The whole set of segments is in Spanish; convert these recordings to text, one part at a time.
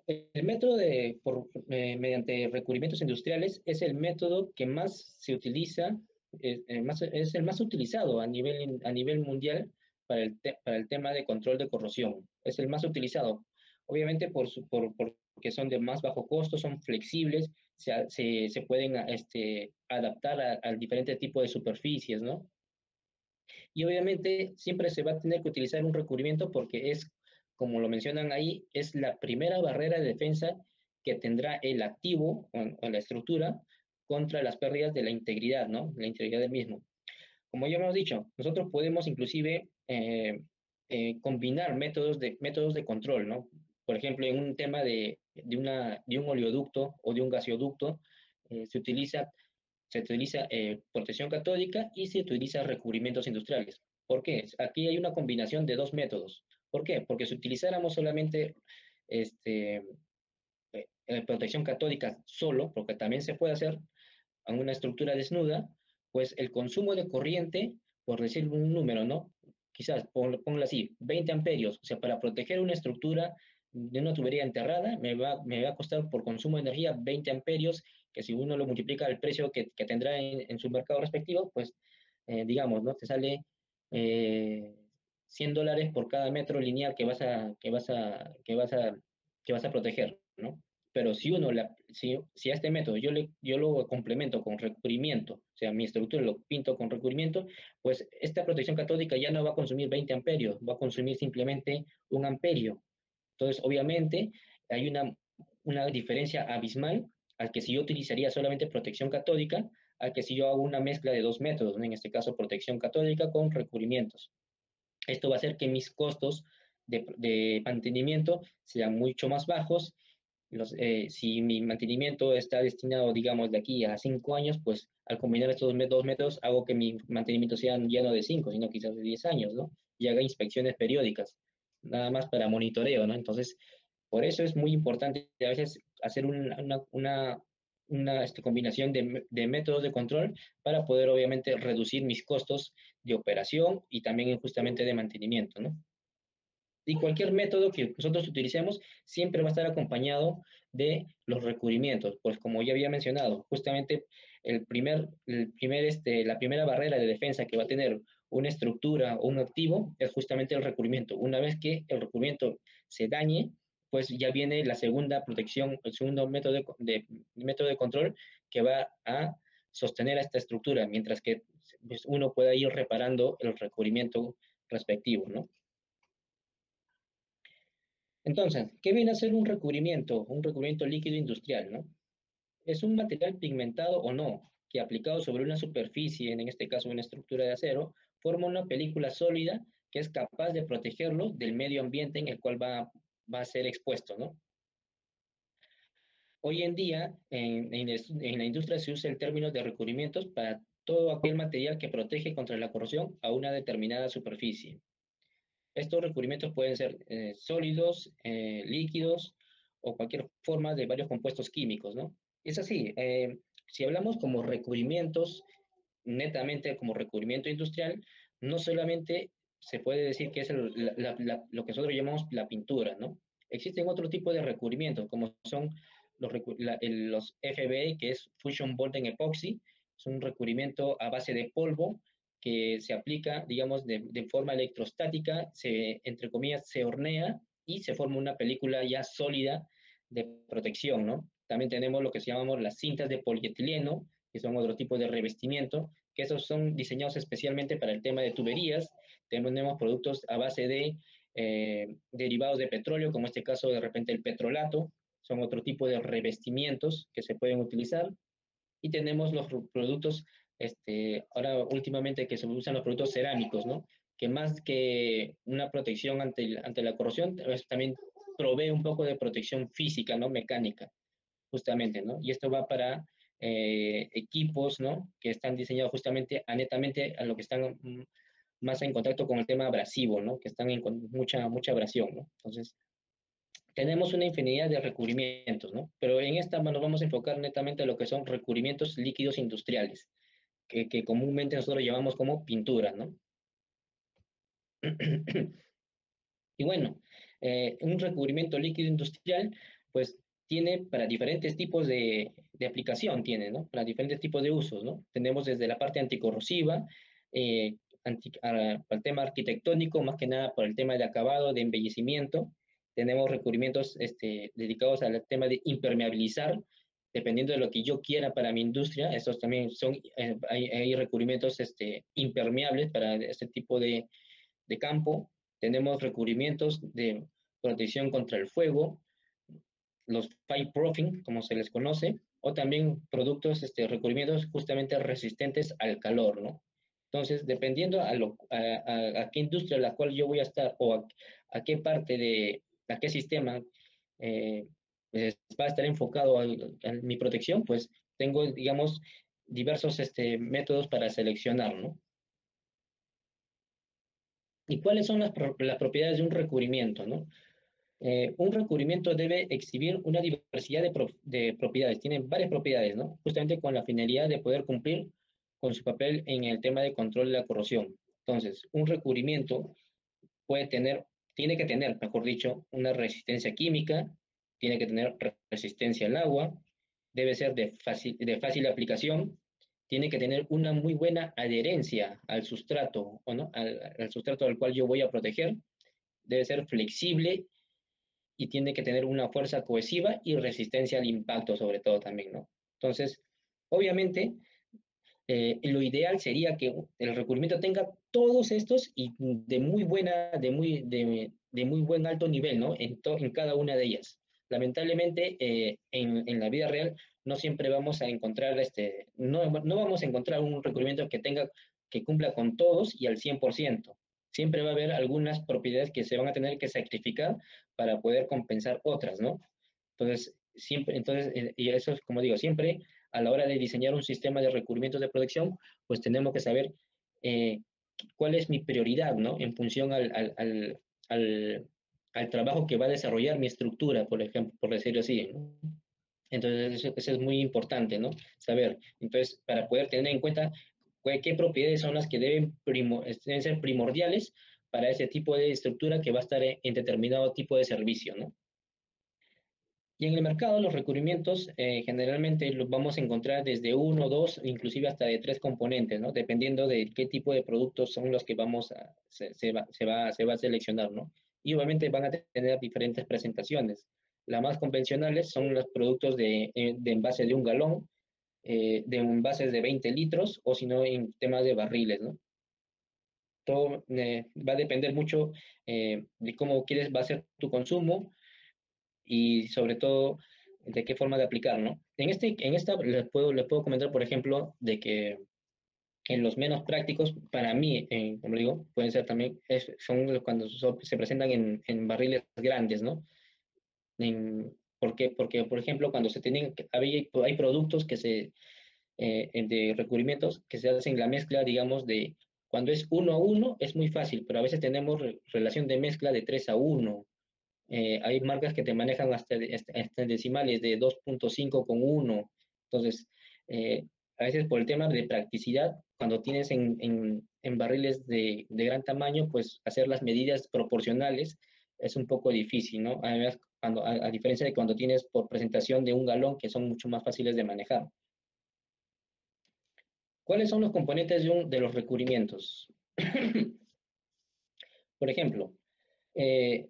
El método mediante recubrimientos industriales es el método que más se utiliza, es el más utilizado a nivel mundial para para el tema de control de corrosión. Es el más utilizado. Obviamente porque son de más bajo costo, son flexibles, se pueden adaptar al diferente tipo de superficies, ¿no? Y obviamente siempre se va a tener que utilizar un recubrimiento porque es, como lo mencionan ahí, es la primera barrera de defensa que tendrá el activo o la estructura contra las pérdidas de la integridad, ¿no? La integridad del mismo. Como ya hemos dicho, nosotros podemos inclusive combinar métodos de control, ¿no? Por ejemplo, en un tema de un oleoducto o de un gasoducto, se utiliza protección catódica y se utiliza recubrimientos industriales. ¿Por qué? Aquí hay una combinación de dos métodos. ¿Por qué? Porque si utilizáramos solamente este, protección catódica solo, porque también se puede hacer en una estructura desnuda, pues el consumo de corriente, por decir un número, ¿no? Quizás, ponlo así, 20 amperios, o sea, para proteger una estructura de una tubería enterrada, me va a costar por consumo de energía 20 amperios, que si uno lo multiplica al precio que tendrá en su mercado respectivo, pues, digamos, ¿no? Te sale eh, $100 por cada metro lineal que vas a proteger, ¿no? Pero si a este método yo lo complemento con recubrimiento, o sea, mi estructura lo pinto con recubrimiento, pues esta protección catódica ya no va a consumir 20 amperios, va a consumir simplemente 1 amperio. Entonces, obviamente, hay una diferencia abismal al que si yo utilizaría solamente protección catódica, al que si yo hago una mezcla de dos métodos, ¿no? En este caso protección catódica con recubrimientos. Esto va a hacer que mis costos de mantenimiento sean mucho más bajos. Si mi mantenimiento está destinado, digamos, de aquí a 5 años, pues al combinar estos dos métodos hago que mi mantenimiento sea ya no de 5, sino quizás de 10 años, ¿no? Y haga inspecciones periódicas, nada más para monitoreo, ¿no? Entonces, por eso es muy importante a veces hacer una combinación de métodos de control para poder, obviamente, reducir mis costos de operación y también justamente de mantenimiento, ¿no? Y cualquier método que nosotros utilicemos siempre va a estar acompañado de los recubrimientos, pues como ya había mencionado, justamente la primera barrera de defensa que va a tener una estructura o un activo es justamente el recubrimiento. Una vez que el recubrimiento se dañe, pues ya viene la segunda protección, el segundo método de control que va a sostener a esta estructura, mientras que pues, uno pueda ir reparando el recubrimiento respectivo, ¿no? Entonces, ¿qué viene a ser un recubrimiento? Un recubrimiento líquido industrial, ¿no? Es un material pigmentado o no, que aplicado sobre una superficie, en este caso una estructura de acero, forma una película sólida que es capaz de protegerlo del medio ambiente en el cual va a ser expuesto, ¿no? Hoy en día, en la industria se usa el término de recubrimientos para todo aquel material que protege contra la corrosión a una determinada superficie. Estos recubrimientos pueden ser sólidos, líquidos o cualquier forma de varios compuestos químicos, ¿no? Es así, si hablamos como recubrimientos, netamente como recubrimiento industrial, no solamente se puede decir que es lo que nosotros llamamos la pintura, ¿no? Existen otro tipo de recubrimientos, como son los FBE, que es Fusion Bonding Epoxy, es un recubrimiento a base de polvo que se aplica, digamos, de forma electrostática, entre comillas, se hornea y se forma una película ya sólida de protección, ¿no? También tenemos lo que se llamamos las cintas de polietileno, que son otro tipo de revestimiento, que esos son diseñados especialmente para el tema de tuberías. Tenemos productos a base de derivados de petróleo, como en este caso de repente el petrolato, son otro tipo de revestimientos que se pueden utilizar. Y tenemos los productos, ahora últimamente que se usan los productos cerámicos, ¿no? Que más que una protección ante la corrosión, también provee un poco de protección física, ¿no? Mecánica, justamente, ¿no? Y esto va para equipos, ¿no? Que están diseñados justamente netamente a lo que están más en contacto con el tema abrasivo, ¿no? Que están con mucha abrasión, ¿no? Entonces, tenemos una infinidad de recubrimientos, ¿no? Pero en esta nos vamos a enfocar netamente a lo que son recubrimientos líquidos industriales, que comúnmente nosotros llamamos como pintura, ¿no? Y bueno, un recubrimiento líquido industrial pues tiene para diferentes tipos de aplicación, tiene, ¿no? Para diferentes tipos de usos, ¿no? Tenemos desde la parte anticorrosiva, eh, para el tema arquitectónico, más que nada por el tema de acabado, de embellecimiento. Tenemos recubrimientos dedicados al tema de impermeabilizar, dependiendo de lo que yo quiera para mi industria. Estos también son, hay recubrimientos impermeables para este tipo de campo. Tenemos recubrimientos de protección contra el fuego, los fireproofing, como se les conoce, o también productos, recubrimientos justamente resistentes al calor, ¿no? Entonces, dependiendo a qué industria a la cual yo voy a estar o a qué parte a qué sistema eh, va a estar enfocado a mi protección, pues tengo, digamos, diversos métodos para seleccionar, ¿no? ¿Y cuáles son las propiedades de un recubrimiento, ¿no? Un recubrimiento debe exhibir una diversidad de propiedades. Tiene varias propiedades, ¿no? Justamente con la finalidad de poder cumplir con su papel en el tema de control de la corrosión. Entonces, un recubrimiento puede tener, tiene que tener, mejor dicho, una resistencia química, tiene que tener resistencia al agua, debe ser de fácil aplicación, tiene que tener una muy buena adherencia al sustrato, ¿o no? Al sustrato al cual yo voy a proteger, debe ser flexible y tiene que tener una fuerza cohesiva y resistencia al impacto sobre todo también, ¿no? Entonces, obviamente, lo ideal sería que el recubrimiento tenga todos estos y de muy buen alto nivel, ¿no? En cada una de ellas. Lamentablemente, en la vida real no siempre vamos a encontrar, no vamos a encontrar un recubrimiento que cumpla con todos y al 100%. Siempre va a haber algunas propiedades que se van a tener que sacrificar para poder compensar otras, ¿no? Y eso es como digo, siempre a la hora de diseñar un sistema de recubrimientos de protección, pues tenemos que saber eh, cuál es mi prioridad, ¿no? En función al trabajo que va a desarrollar mi estructura, por ejemplo, por decirlo así, ¿no? Entonces, eso es muy importante, ¿no? Saber. Entonces, para poder tener en cuenta qué propiedades son las que deben ser primordiales para ese tipo de estructura que va a estar en determinado tipo de servicio, ¿no? Y en el mercado los recubrimientos generalmente los vamos a encontrar desde uno, dos, inclusive hasta de tres componentes, ¿no? Dependiendo de qué tipo de productos son los que se va a seleccionar, ¿no? Y obviamente van a tener diferentes presentaciones. Las más convencionales son los productos de envase de un galón, de envases de 20 litros o si no en temas de barriles, ¿no? Todo va a depender mucho de cómo quieres va a ser tu consumo y sobre todo de qué forma de aplicar, ¿no? En esta les puedo comentar, por ejemplo, de que en los menos prácticos, para mí, como digo, pueden ser también, son cuando se presentan en barriles grandes, ¿no? ¿Por qué? Porque, por ejemplo, cuando hay productos de recubrimientos que se hacen la mezcla, digamos, cuando es 1 a 1, es muy fácil, pero a veces tenemos relación de mezcla de 3 a 1. Hay marcas que te manejan hasta decimales de 2.5 con 1. Entonces, a veces por el tema de practicidad, cuando tienes en barriles de gran tamaño, pues hacer las medidas proporcionales es un poco difícil, ¿no? Además, a diferencia de cuando tienes por presentación de un galón, que son mucho más fáciles de manejar. ¿Cuáles son los componentes de los recubrimientos? Por ejemplo, eh,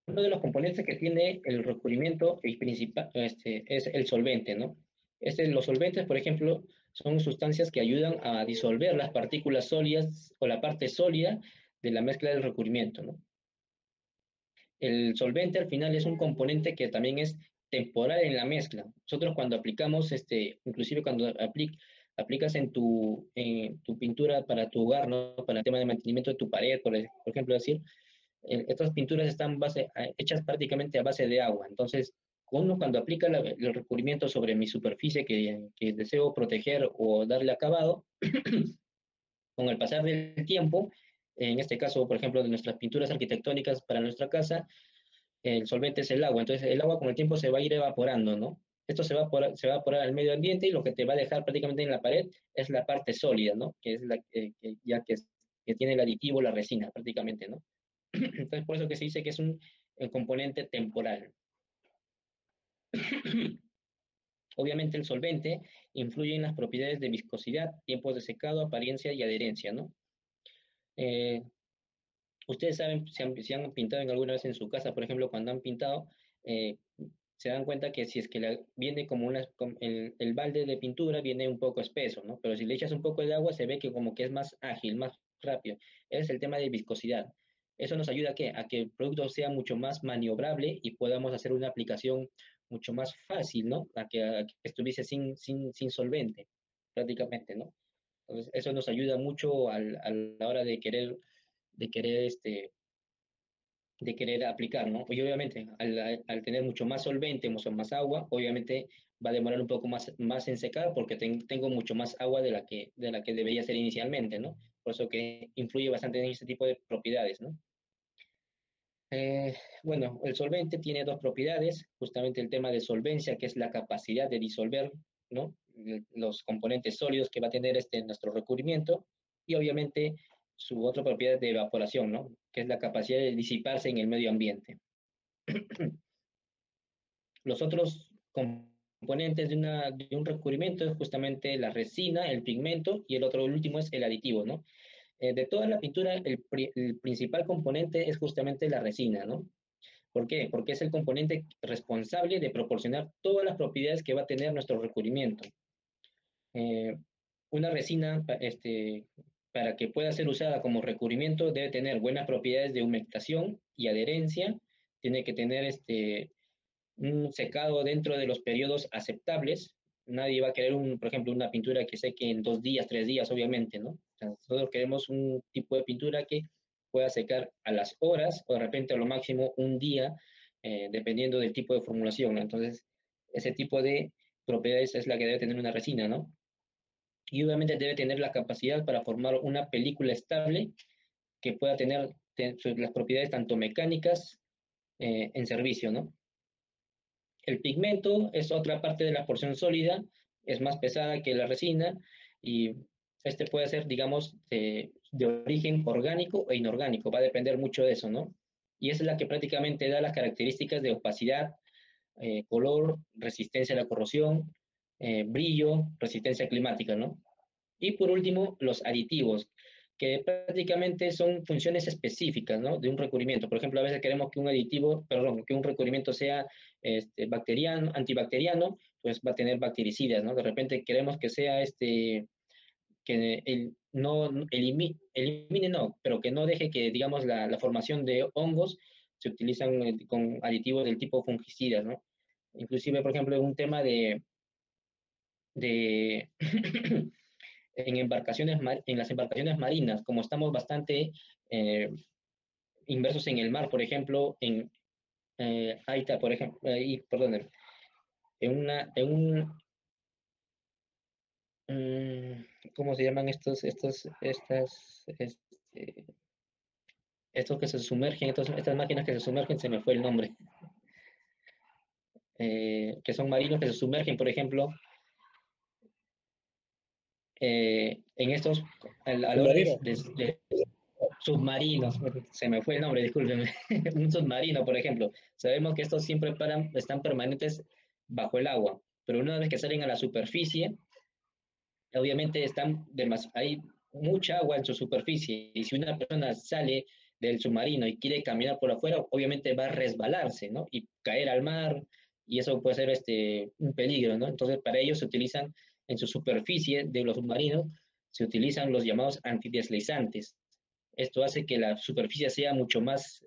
uno de los componentes que tiene el recubrimiento y principal, es el solvente, ¿no? Los solventes, por ejemplo, son sustancias que ayudan a disolver las partículas sólidas o la parte sólida de la mezcla del recubrimiento, ¿no? El solvente al final es un componente que también es temporal en la mezcla. Nosotros cuando aplicamos, inclusive cuando aplicas en tu pintura para tu hogar, ¿no? Para el tema de mantenimiento de tu pared, por ejemplo, decir, estas pinturas están hechas prácticamente a base de agua. Entonces, uno cuando aplica el recubrimiento sobre mi superficie que deseo proteger o darle acabado, con el pasar del tiempo, en este caso, por ejemplo, de nuestras pinturas arquitectónicas para nuestra casa, el solvente es el agua. Entonces, el agua con el tiempo se va a ir evaporando, ¿no? Esto se va a evaporar al medio ambiente y lo que te va a dejar prácticamente en la pared es la parte sólida, ¿no? Que es que tiene el aditivo, la resina, prácticamente, ¿no? Entonces, por eso que se dice que el componente temporal. Obviamente el solvente influye en las propiedades de viscosidad, tiempos de secado, apariencia y adherencia, ¿no? Eh, Ustedes saben, si han pintado en alguna vez en su casa, por ejemplo, cuando han pintado, eh, se dan cuenta que si es que viene como el balde de pintura viene un poco espeso, ¿no? Pero si le echas un poco de agua, se ve que como que es más ágil, más rápido. Ese es el tema de viscosidad. Eso nos ayuda a que el producto sea mucho más maniobrable y podamos hacer una aplicación mucho más fácil, ¿no? A que estuviese sin solvente, prácticamente, ¿no? Entonces, eso nos ayuda mucho a la hora de querer, de querer aplicar, ¿no? Y obviamente, al tener mucho más solvente, mucho más agua, obviamente va a demorar un poco más en secar porque tengo mucho más agua de la que debería ser inicialmente, ¿no? Por eso que influye bastante en este tipo de propiedades, ¿no? Eh, bueno, el solvente tiene dos propiedades, justamente el tema de solvencia, que es la capacidad de disolver, ¿no? Los componentes sólidos que va a tener nuestro recubrimiento, y obviamente su otra propiedad de evaporación, ¿no? Que es la capacidad de disiparse en el medio ambiente. Los otros componentes de un recubrimiento es justamente la resina, el pigmento, y el último es el aditivo, ¿no? De toda la pintura, el principal componente es justamente la resina, ¿no? ¿Por qué? Porque es el componente responsable de proporcionar todas las propiedades que va a tener nuestro recubrimiento. Eh, una resina, para que pueda ser usada como recubrimiento, debe tener buenas propiedades de humectación y adherencia, tiene que tener un secado dentro de los periodos aceptables. Nadie va a querer, por ejemplo, una pintura que seque en 2 días, 3 días, obviamente, ¿no? O sea, nosotros queremos un tipo de pintura que pueda secar a las horas o de repente a lo máximo un día, dependiendo del tipo de formulación, ¿no? Entonces, ese tipo de propiedades es la que debe tener una resina, ¿no? Y obviamente debe tener la capacidad para formar una película estable que pueda tener las propiedades tanto mecánicas en servicio, ¿no? El pigmento es otra parte de la porción sólida, es más pesada que la resina y puede ser, digamos, de origen orgánico e inorgánico, va a depender mucho de eso, ¿no? Y esa es la que prácticamente da las características de opacidad, color, resistencia a la corrosión, brillo, resistencia climática, ¿no? Y por último, los aditivos, que prácticamente son funciones específicas, ¿no? De un recubrimiento. Por ejemplo, a veces queremos que un aditivo, perdón, que un recubrimiento sea bacteriano, antibacteriano, pues va a tener bactericidas, ¿no? De repente queremos que sea que no elimine, no, pero que no deje que, digamos, la formación de hongos se utilizan con aditivos del tipo fungicidas, ¿no? Inclusive, por ejemplo, un tema de en las embarcaciones marinas, como estamos bastante eh, inmersos en el mar, por ejemplo, ahí está, por ejemplo, perdón, ¿cómo se llaman estos que se sumergen, estas máquinas que se sumergen, se me fue el nombre, que son marinos que se sumergen, por ejemplo, en estos, a la hora Submarino. de submarinos, se me fue el nombre, discúlpenme, un submarino, por ejemplo. Sabemos que estos siempre están permanentes bajo el agua, pero una vez que salen a la superficie, obviamente hay mucha agua en su superficie, y si una persona sale del submarino y quiere caminar por afuera, obviamente va a resbalarse, ¿no? Y caer al mar, y eso puede ser un peligro, ¿no? Entonces, para ello se utilizan en su superficie de los submarinos, se utilizan los llamados antideslizantes. Esto hace que la superficie sea mucho más,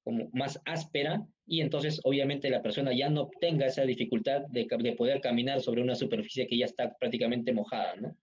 como más áspera, y entonces obviamente la persona ya no tenga esa dificultad de poder caminar sobre una superficie que ya está prácticamente mojada, ¿no?